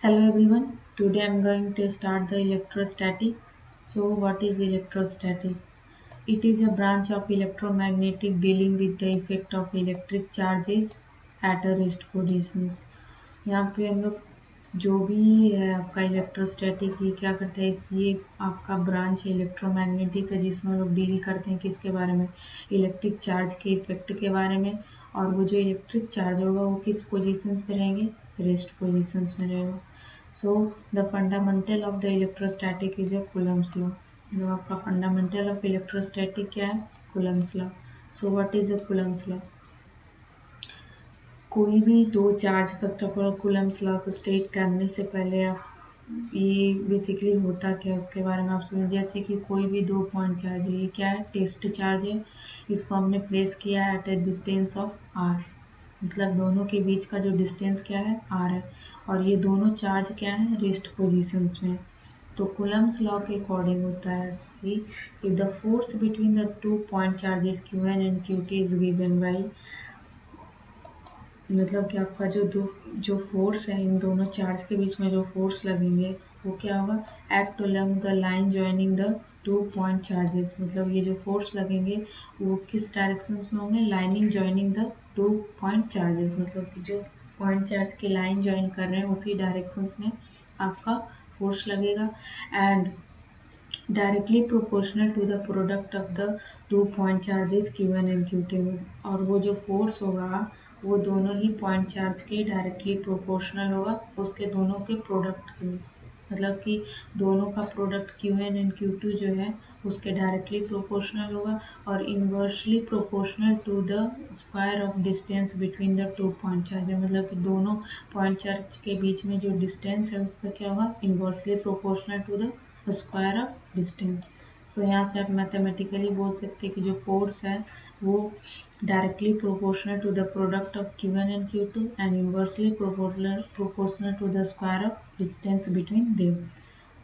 Hello everyone, today I am going to start the electrostatic. So what is electrostatic? It is a branch of electromagnetic dealing with the effect of electric charges at a rest positions. यहाँ पे हम लोग जो भी है आपका electrostatic ये क्या करता है ये आपका ब्रांच है इलेक्ट्रोमैग्नेटिक है जिसमें हम लोग डील करते हैं किसके बारे में इलेक्ट्रिक चार्ज के इफेक्ट के बारे में। और वो जो इलेक्ट्रिक चार्ज होगा वो किस पोजीशंस पे रहेंगे, रेस्ट पोजीशंस में रहेगा। So the fundamental of the electrostatic is a Coulomb's law. जो आपका फंडामेंटल ऑफ इलेक्ट्रोस्टैटिक क्या है, Coulomb's law. So what is a Coulomb's law? कोई भी दो charge first of all Coulomb's law को स्टेट करने से पहले आप ये बेसिकली होता क्या है उसके बारे में आप सुनिए। जैसे कि कोई भी दो पॉइंट चार्ज है, ये क्या है, टेस्ट चार्ज है। इसको हमने प्लेस किया है at a distance of R, मतलब दोनों के बीच का जो डिस्टेंस क्या है, आर है। और ये दोनों चार्ज क्या है, रेस्ट पोजीशंस में। तो कूलम्स लॉ के अकॉर्डिंग होता है कि if the force between the two point charges q1 and q2 is given by, मतलब कि आपका जो फोर्स है इन दोनों चार्ज के बीच में जो फोर्स लगेंगे वो क्या होगा, act along the line joining the two point charges. मतलब ये जो फोर्स लगेंगे वो किस डायरेक्शन में होंगे, lining joining the two point charges, मतलब कि जो पॉइंट चार्ज की लाइन ज्वाइन कर रहे हैं उसी डायरेक्शन में आपका फोर्स लगेगा। And directly proportional to the product of the two point charges Q1 and Q2। और वो जो फोर्स होगा वो दोनों ही पॉइंट चार्ज के डायरेक्टली प्रोपोर्शनल होगा उसके दोनों के प्रोडक्ट के, मतलब कि दोनों का प्रोडक्ट Q1 एंड Q2 जो है उसके डायरेक्टली प्रोपोर्शनल होगा और inversely proportional to the square of distance between the two point charge है। मतलब कि दोनों पॉइंट चार्ज के बीच में जो डिस्टेंस है उसका क्या होगा, inversely proportional to the square of distance. So यहाँ से आप मैथमेटिकली बोल सकते हैं कि जो फोर्स है वो directly proportional to the product of Q1 and Q2 and inversely proportional to the square of distance between them.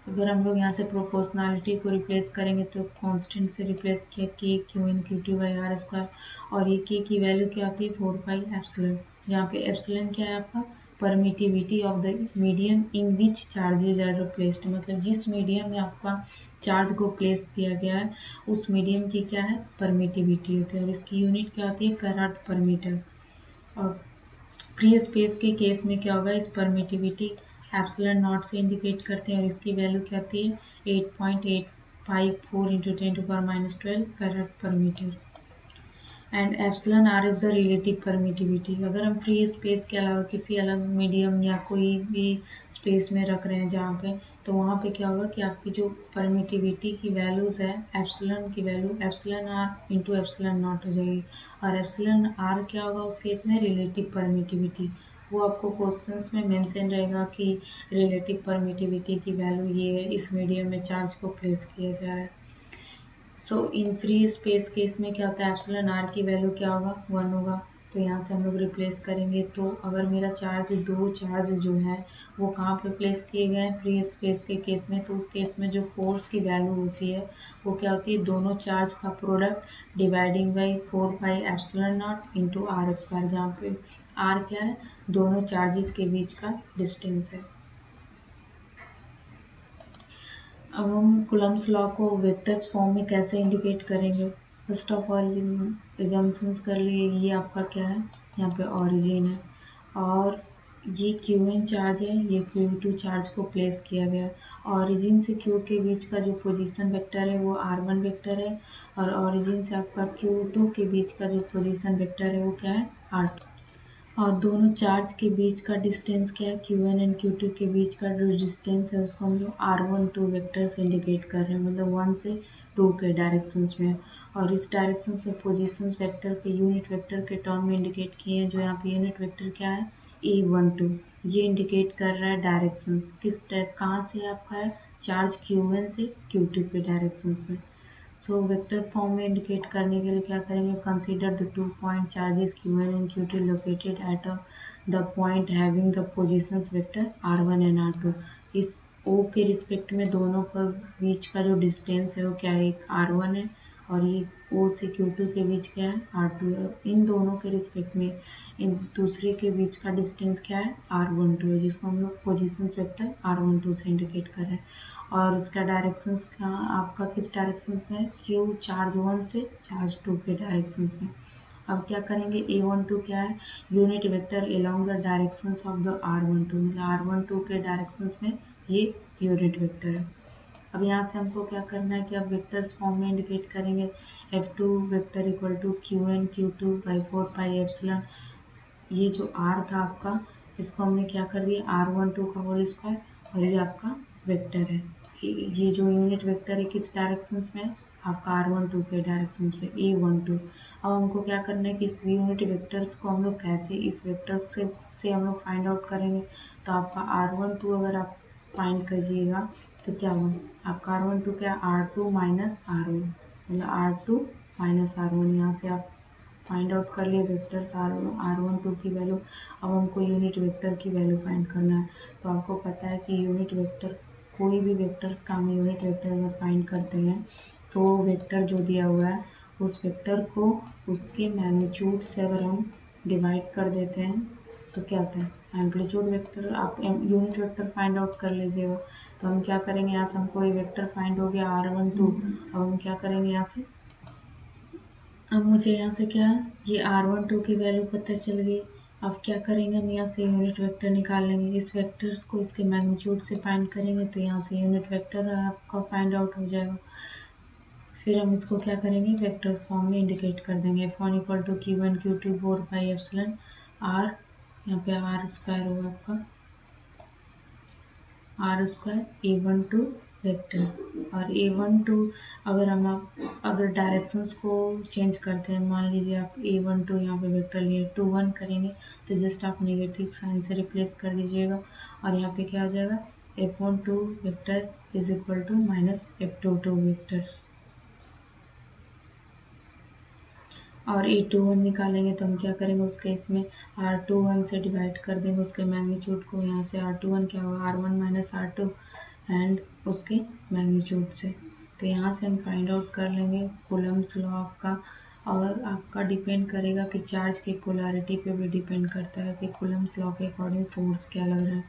अगर हम लोग यहाँ से प्रोपोर्शनलिटी को रिप्लेस करेंगे तो कांस्टेंट से रिप्लेस किया K Q in Q two by R square, और ये के की वैल्यू क्या आती है, 4 पाई एप्सिलॉन। यहाँ पे एप्सिलॉन क्या है आपका, permittivity of the medium in which charges are placed, मतलब जिस मीडियम में आपका चार्ज को प्लेस किया गया है उस मीडियम की क्या है, परमिटिविटी होती है। और इसकी यूनिट क्या होती है, फैराड पर मीटर। और फ्री स्पेस के केस में क्या होगा, इस परमिटिविटी एप्सिलॉन नॉट से इंडिकेट करते हैं और इसकी वैल्यू क्या आती है, 8.854 इंटू 10⁻12 फैराड पर metre. And epsilon R is the relative permittivity. अगर हम फ्री स्पेस के अलावा किसी अलग मीडियम या कोई भी स्पेस में रख रहे हैं जहाँ पे, तो वहाँ पे क्या होगा कि आपकी जो परमिटिविटी की वैल्यूज़ है एप्सिलॉन की value epsilon R into epsilon naught हो जाएगी। और एप्सिलॉन आर क्या होगा उस केस में, रिलेटिव परमिटिविटी। वो आपको क्वेश्चंस में मेंशन रहेगा कि रिलेटिव परमिटिविटी की वैल्यू ये है, इस मीडियम में चार्ज को प्लेस किया जा रहा है। सो इन फ्री स्पेस केस में क्या होता है, एप्सिलॉन आर की वैल्यू क्या होगा, 1 होगा। तो यहाँ से हम लोग रिप्लेस करेंगे तो अगर मेरा चार्ज दो चार्ज जो है वो कहाँ पे प्लेस किए गए हैं, फ्री स्पेस के केस में, तो उस केस में जो फोर्स की वैल्यू होती है वो क्या होती है, दोनों चार्ज का product dividing by 4 pi epsilon naught into R square, जहाँ पे आर क्या है, दोनों चार्जेस के बीच का डिस्टेंस है। अब हम कूलम्स लॉ को वेक्टर्स फॉर्म में कैसे इंडिकेट करेंगे। फर्स्ट ऑफ ऑल एजम्पशंस कर लिए, ये आपका क्या है, यहाँ पे ओरिजिन है और ये Q1 चार्ज है, ये Q2 चार्ज को प्लेस किया गया। ओरिजिन से Q के बीच का जो पोजीशन वेक्टर है वो R1 वेक्टर है और ओरिजिन से आपका Q2 के बीच का जो पोजीशन वेक्टर है वो क्या है, R2। और दोनों चार्ज के बीच का डिस्टेंस क्या है, Q1 एंड Q2 के बीच का जो डिस्टेंस है उसको हम लोग R1 2 वेक्टर से इंडिकेट कर रहे हैं, मतलब 1 से 2 के डायरेक्शंस में। और इस डायरेक्शन में पोजीशन वेक्टर के यूनिट वेक्टर के टर्म में इंडिकेट किए हैं, जो यहाँ पे यूनिट वेक्टर क्या है, A12। ये इंडिकेट कर रहा है डायरेक्शंस किस टाइप, कहाँ से आपका है, चार्ज Q1 से Q2 के डायरेक्शंस में। सो वेक्टर फॉर्म में इंडिकेट करने के लिए क्या करेंगे, consider the two point charges Q1 and Q2 located at the point having the positions vector R1 and R2। इस O के रिस्पेक्ट में दोनों का बीच का जो डिस्टेंस है वो क्या है, एक R1 है और ये O से Q2 के बीच क्या है, R2 है। इन दोनों के रिस्पेक्ट में इन दूसरे के बीच का डिस्टेंस क्या है, R12 है, जिसको हम लोग पोजीशंस वेक्टर R12 से इंडिकेट कर रहे हैं। और उसका डायरेक्शंस का आपका किस डायरेक्शन में है, Q चार्ज 1 से चार्ज 2 के डायरेक्शंस में। अब क्या करेंगे, A12 क्या है, unit vector along the directions of the R12, मतलब R12 के डायरेक्शंस में ये यूनिट वेक्टर है। अब यहाँ से हमको क्या करना है कि अब वेक्टर्स फॉर्म में इंडिकेट करेंगे, F2 vector equal to Qn Q2 by 4 pi epsilon. ये जो R था आपका, इसको हमने क्या कर दिया, R12 का होल स्क्वायर, और ये आपका वेक्टर है। ये जो यूनिट वेक्टर है किस डायरेक्शन में है, आपका R12 के डायरेक्शन में, A12। अब हमको क्या करना है कि इस यूनिट वेक्टर्स को हम लोग कैसे इस वेक्टर से हम लोग फाइंड आउट करेंगे। तो आपका R12 अगर आप फाइंड कीजिएगा तो क्या होगा, आपका R12 क्या, R2 माइनस R1, मतलब R2 माइनस R1। यहाँ से आप फाइंड आउट कर लिए वेक्टर्स R12 की वैल्यू। अब हमको यूनिट वेक्टर की वैल्यू फाइंड करना है। तो आपको पता है कि यूनिट वेक्टर, कोई भी वेक्टर्स का हम यूनिट वेक्टर अगर फाइंड करते हैं तो वेक्टर जो दिया हुआ है उस वेक्टर को उसके मैग्नीट्यूड से अगर हम डिवाइड कर देते हैं तो क्या होता है, एम्पलीट्यूड वेक्टर। आप यूनिट वेक्टर फाइंड आउट कर लीजिएगा। तो हम क्या करेंगे, यहाँ से हमको ये वेक्टर फाइंड हो गया R12। अब हम क्या करेंगे यहाँ से, अब मुझे यहाँ से क्या है, ये R12 की वैल्यू पता चल गई। अब क्या करेंगे, हम यहाँ से यूनिट वेक्टर निकाल लेंगे, इस वेक्टर्स को इसके मैग्नीट्यूड से फाइंड करेंगे तो यहाँ से यूनिट वेक्टर आपका फाइंड आउट हो जाएगा। फिर हम इसको क्या करेंगे, वेक्टर फॉर्म में इंडिकेट कर देंगे, F1 equal to Q1 Q2 4 by epsilon R, यहाँ पे R स्क्वायर होगा आपका, R स्क्वायर A12 वेक्टर। और A12 अगर हम अगर डायरेक्शंस को चेंज करते हैं, मान लीजिए आप A12 यहाँ पे वेक्टर लिए 2 1 करेंगे तो जस्ट आप नेगेटिव साइन से रिप्लेस कर दीजिएगा और यहाँ पे क्या हो जाएगा, F12 vector is equal to minus F22 vectors. और A21 निकालेंगे तो हम क्या करेंगे, उसके इसमें R21 से डिवाइड कर देंगे उसके मैग्नीट्यूड को। यहाँ से R21 क्या होगा, R1 माइनस R2 एंड उसके मैग्नीट्यूड से। तो यहाँ से हम फाइंड आउट कर लेंगे कूलम्ब्स लॉ आपका। और आपका डिपेंड करेगा कि चार्ज की पोलैरिटी पे भी डिपेंड करता है कि कूलम्ब्स लॉ के अकॉर्डिंग फोर्स क्या लग रहा है।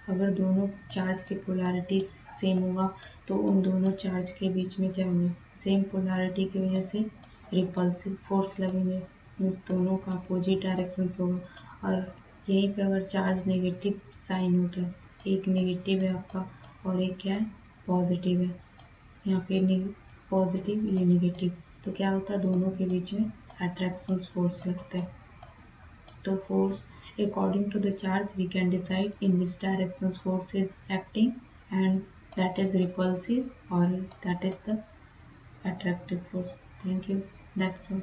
अगर दोनों चार्ज की पोलैरिटी सेम होगा तो उन दोनों चार्ज के बीच में क्या होगा, सेम पोलैरिटी की वजह से रिपल्सिव फोर्स लगेंगे, मीन्स दोनों का अपोजिट डायरेक्शन होगा। और यहीं पे अगर चार्ज नेगेटिव साइन होता है, एक नेगेटिव है आपका और एक क्या है, पॉजिटिव है, यहाँ पे पॉजिटिव ये नेगेटिव, तो क्या होता है, दोनों के बीच में अट्रैक्शन फोर्स लगता है। तो force according to the charge we can decide in which direction force is acting, and that is repulsive or that is the attractive force. Thank you. That's all.